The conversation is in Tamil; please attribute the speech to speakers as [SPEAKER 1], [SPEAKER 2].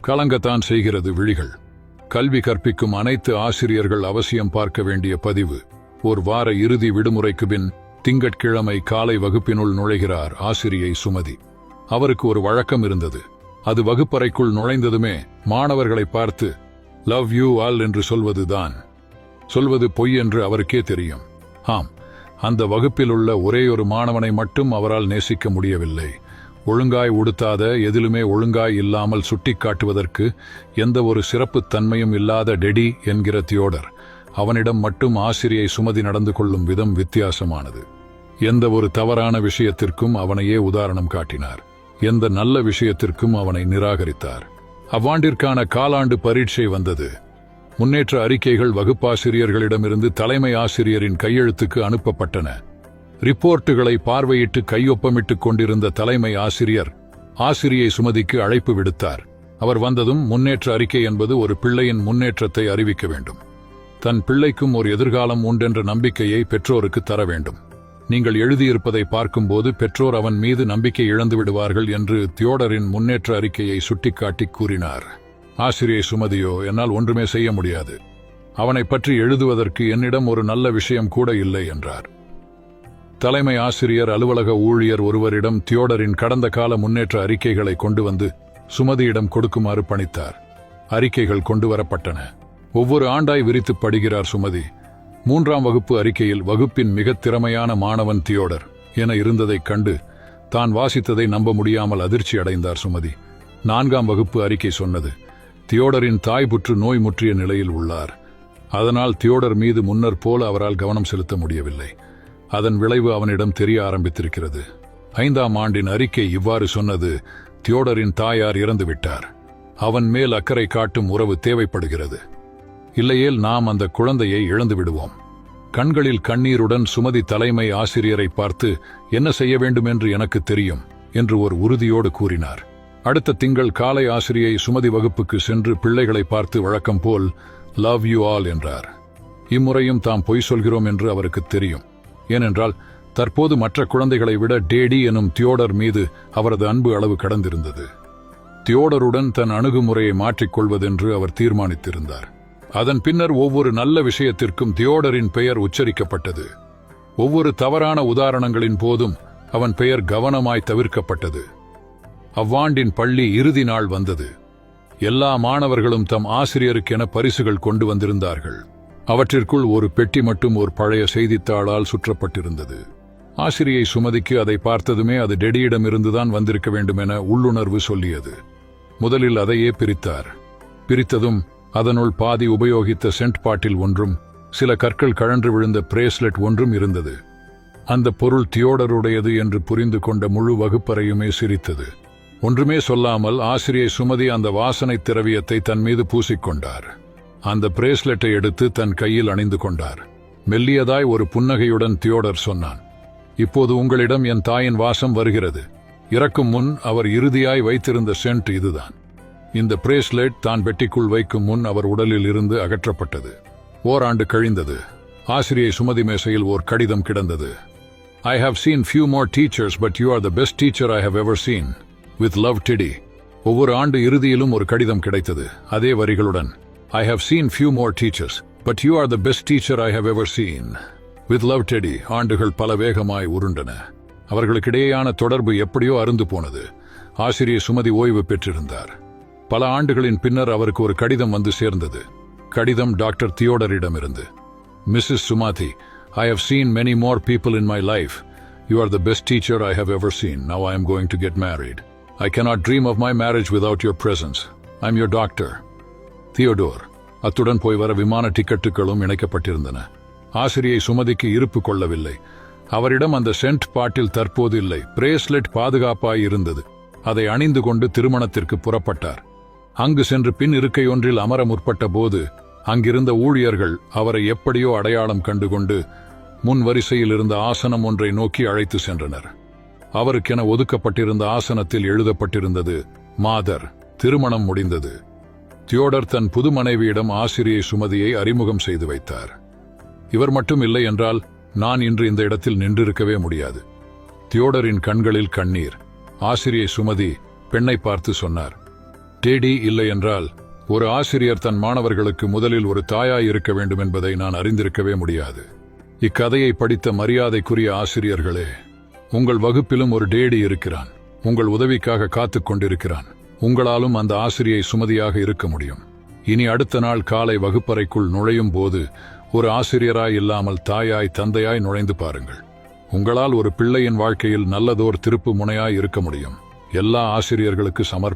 [SPEAKER 1] கலங்கத்தான் செய்கிறது விழிகள். கல்வி கற்பிக்கும் அனைத்து ஆசிரியர்கள் அவசியம் பார்க்க வேண்டிய பதிவு. ஒரு வார இறுதி விடுமுறைக்கு பின் திங்கட்கிழமை காலை வகுப்பினுள் நுழைகிறார் ஆசிரியை சுமதி. அவருக்கு ஒரு வழக்கம் இருந்தது. அது வகுப்பறைக்குள் நுழைந்ததுமே மாணவர்களை பார்த்து லவ் யூ ஆல் என்று சொல்வதுதான். சொல்வது பொய் என்று அவருக்கே தெரியும். ஆம், அந்த வகுப்பில் உள்ள ஒரேயொரு மாணவனை மட்டும் அவரால் நேசிக்க முடியவில்லை. ஒழுங்காய் உடுத்தாத, எதிலுமே ஒழுங்காய் இல்லாமல் சுட்டிக்காட்டுவதற்கு எந்த ஒரு சிறப்புத் தன்மையும் இல்லாத டெடி என்கிற தியோடர். அவனிடம் மட்டும் ஆசிரியை சுமதி நடந்து கொள்ளும் விதம் வித்தியாசமானது. எந்த ஒரு தவறான விஷயத்திற்கும் அவனையே உதாரணம் காட்டினார். எந்த நல்ல விஷயத்திற்கும் அவனை நிராகரித்தார். அவ்வாண்டிற்கான காலாண்டு பரீட்சை வந்தது. முன்னேற்ற அறிக்கைகள் வகுப்பாசிரியர்களிடமிருந்து தலைமை ஆசிரியரின் கையெழுத்துக்கு அனுப்பப்பட்டன. ரிப்போர்ட்டுகளை பார்வையிட்டு கையொப்பமிட்டுக் கொண்டிருந்த தலைமை ஆசிரியர் ஆசிரியை சுமதிக்கு அழைப்பு விடுத்தார். அவர் வந்ததும் முன்னேற்ற அறிக்கை என்பது ஒரு பிள்ளையின் முன்னேற்றத்தை அறிவிக்க வேண்டும். தன் பிள்ளைக்கும் ஒரு எதிர்காலம் உண்டென்ற நம்பிக்கையை பெற்றோருக்கு தர வேண்டும். நீங்கள் எழுதியிருப்பதை பார்க்கும்போது பெற்றோர் அவன் மீது நம்பிக்கை இழந்து விடுவார்கள் என்று தியோடரின் முன்னேற்ற அறிக்கையை சுட்டிக்காட்டி கூறினார். ஆசிரியை சுமதியோ, என்னால் ஒன்றுமே செய்ய முடியாது. அவனை பற்றி எழுதுவதற்கு என்னிடம் ஒரு நல்ல விஷயம் கூட இல்லை என்றார். தலைமை ஆசிரியர் அலுவலக ஊழியர் ஒருவரிடம் தியோடரின் கடந்த கால முன்னேற்ற அறிக்கைகளை கொண்டு வந்து சுமதியிடம் கொடுக்குமாறு பணித்தார். அறிக்கைகள் கொண்டு வரப்பட்டன. ஒவ்வொரு ஆண்டாய் விரித்து படிக்கிறார் சுமதி. 3ஆம் வகுப்பு அறிக்கையில் வகுப்பின் மிக திறமையான மாணவன் தியோடர் என இருந்ததைக் கண்டு தான் வாசித்ததை நம்ப முடியாமல் அதிர்ச்சி அடைந்தார் சுமதி. 4ஆம் வகுப்பு அறிக்கை சொன்னது, தியோடரின் தாய் புற்று நோய் முற்றிய நிலையில் உள்ளார். அதனால் தியோடர் மீது முன்னர் போல அவரால் கவனம் செலுத்த முடியவில்லை. அதன் விளைவு அவனிடம் தெரிய ஆரம்பித்திருக்கிறது. 5ஆம் ஆண்டின் அறிக்கை இவ்வாறு சொன்னது, தியோடரின் தாயார் இறந்துவிட்டார். அவன் மேல் அக்கறை காட்டும் உறவு தேவைப்படுகிறது. இல்லையேல் நாம் அந்த குழந்தையை இழந்து விடுவோம். கண்களில் கண்ணீருடன் சுமதி தலைமை ஆசிரியரை பார்த்து, என்ன செய்ய வேண்டும் என்று எனக்கு தெரியும் என்று ஒரு உறுதியோடு கூறினார். அடுத்த திங்கள் காலை ஆசிரியை சுமதி வகுப்புக்கு சென்று பிள்ளைகளை பார்த்து வழக்கம் போல் லவ் யூ ஆல் என்றார். இம்முறையும் தாம் பொய் சொல்கிறோம் என்று அவருக்கு தெரியும். ஏனென்றால் தற்போது மற்ற குழந்தைகளை விட டேடி எனும் தியோடர் மீது அவரது அன்பு அளவு கடந்திருந்தது. தியோடருடன் தன் அணுகுமுறையை மாற்றிக்கொள்வதென்று அவர் தீர்மானித்திருந்தார். அதன் பின்னர் ஒவ்வொரு நல்ல விஷயத்திற்கும் தியோடரின் பெயர் உச்சரிக்கப்பட்டது. ஒவ்வொரு தவறான உதாரணங்களின் போதும் அவன் பெயர் கவனமாய் தவிர்க்கப்பட்டது. அவ்வாண்டின் பள்ளி இறுதி நாள் வந்தது. எல்லா மாணவர்களும் தம் ஆசிரியருக்கென பரிசுகள் கொண்டு வந்திருந்தார்கள். அவற்றிற்குள் ஒரு பெட்டி மட்டும் ஒரு பழைய செய்தித்தாளால் சுற்றப்பட்டிருந்தது. ஆசிரியை சுமதிக்கு அதை பார்த்ததுமே அது டெடியிடமிருந்துதான் வந்திருக்க வேண்டுமென உள்ளுணர்வு சொல்லியது. முதலில் அதையே பிரித்தார். பிரித்ததும் அதனுள் பாதி உபயோகித்த சென்ட் பாட்டில் ஒன்றும் சில கற்கள் கழன்று விழுந்த பிரேஸ்லெட் ஒன்றும் இருந்தது. அந்த பொருள் தியோடருடையது என்று புரிந்து கொண்ட முழு வகுப்பறையுமே சிரித்தது. ஒன்றுமே சொல்லாமல் ஆசிரியை சுமதி அந்த வாசனை திரவியத்தை தன் மீது பூசிக்கொண்டார். அந்த பிரேஸ்லெட்டை எடுத்து தன் கையில் அணிந்து கொண்டார். மெல்லியதாய் ஒரு புன்னகையுடன் தியோடர் சொன்னான், இப்போது உங்களிடம் என் தாயின் வாசம் வருகிறது. இறக்கும் முன் அவர் இறுதியாய் வைத்திருந்த சென்ட் இதுதான். இந்த பிரேஸ்லெட் தான் பெட்டிக்குள் வைக்கும் முன் அவர் உடலில் இருந்து அகற்றப்பட்டது. ஓராண்டு கழிந்தது. ஆசிரியை சுமதி மேசையில் ஓர் கடிதம் கிடந்தது. I have seen few more teachers, but you are the best teacher I have ever seen. With love, Teddy. ஒவ்வொரு ஆண்டு இறுதியிலும் ஒரு கடிதம் கிடைத்தது, அதே வரிகளுடன். I have seen few more teachers, but you are the best teacher I have ever seen. With love, Teddy. ஆண்டுகள் பல வேகமாய் உருண்டன. அவர்களுக்கிடையேயான தொடர்பு எப்படியோ அருந்து போனது. ஆசிரியை சுமதி ஓய்வு பெற்றிருந்தார். பல ஆண்டுகளின் பின்னர் அவருக்கு ஒரு கடிதம் வந்து சேர்ந்தது. கடிதம் doctor தியோடரிடமிருந்து. Mrs. Sumathi, I have seen many more people in my life. You are the best teacher I have ever seen. Now I am going to get married. I cannot dream of my marriage without your presence. I'm your doctor. Theodore. அத்துடன் போய் வர விமான டிக்கெட்டுகளும் இணைக்கப்பட்டிருந்தன. ஆசிரியை சுமதிக்கு இருப்பு கொள்ளவில்லை. அவரிடம் அந்த சென்ட் பாட்டில் தற்போது இல்லை. பிரேஸ்லெட் பாதுகாப்பாய் இருந்தது. அதை அணிந்து கொண்டு திருமணத்திற்கு புறப்பட்டார். அங்கு சென்று பின் இருக்கை ஒன்றில் அமர முற்பட்ட போது அங்கிருந்த ஊழியர்கள் அவரை எப்படியோ அடையாளம் கண்டுகொண்டு முன் வரிசையில் இருந்த ஆசனம் ஒன்றை நோக்கி அழைத்து சென்றனர். அவருக்கென ஒதுக்கப்பட்டிருந்த ஆசனத்தில் எழுதப்பட்டிருந்தது, மாதர். திருமணம் முடிந்தது. தியோடர் தன் புது மனைவியிடம் ஆசிரியை சுமதியை அறிமுகம் செய்து வைத்தார். இவர் மட்டும் இல்லை என்றால் நான் இன்று இந்த இடத்தில் நின்றிருக்கவே முடியாது. தியோடரின் கண்களில் கண்ணீர். ஆசிரியை சுமதி பெண்ணை பார்த்து சொன்னார், டேடி, இல்லை என்றால் ஒரு ஆசிரியர் தன் மாணவர்களுக்கு முதலில் ஒரு தாயாய் இருக்க வேண்டும் என்பதை நான் அறிந்திருக்கவே முடியாது. இக்கதையை படித்த மரியாதைக்குரிய ஆசிரியர்களே, உங்கள் வகுப்பிலும் ஒரு டேடி இருக்கிறான். உங்கள் உதவிக்காக காத்துக் கொண்டிருக்கிறான். உங்களாலும் அந்த ஆசிரியை சுமதியாக இருக்க முடியும். இனி அடுத்த நாள் காலை வகுப்பறைக்குள் நுழையும் போது ஒரு ஆசிரியராய் இல்லாமல் தாயாய் தந்தையாய் நுழைந்து பாருங்கள். உங்களால் ஒரு பிள்ளையின் வாழ்க்கையில் நல்லதோர் திருப்பு முனையாய் இருக்க முடியும். எல்லா ஆசிரியர்களுக்கு சமர்ப்பணம்.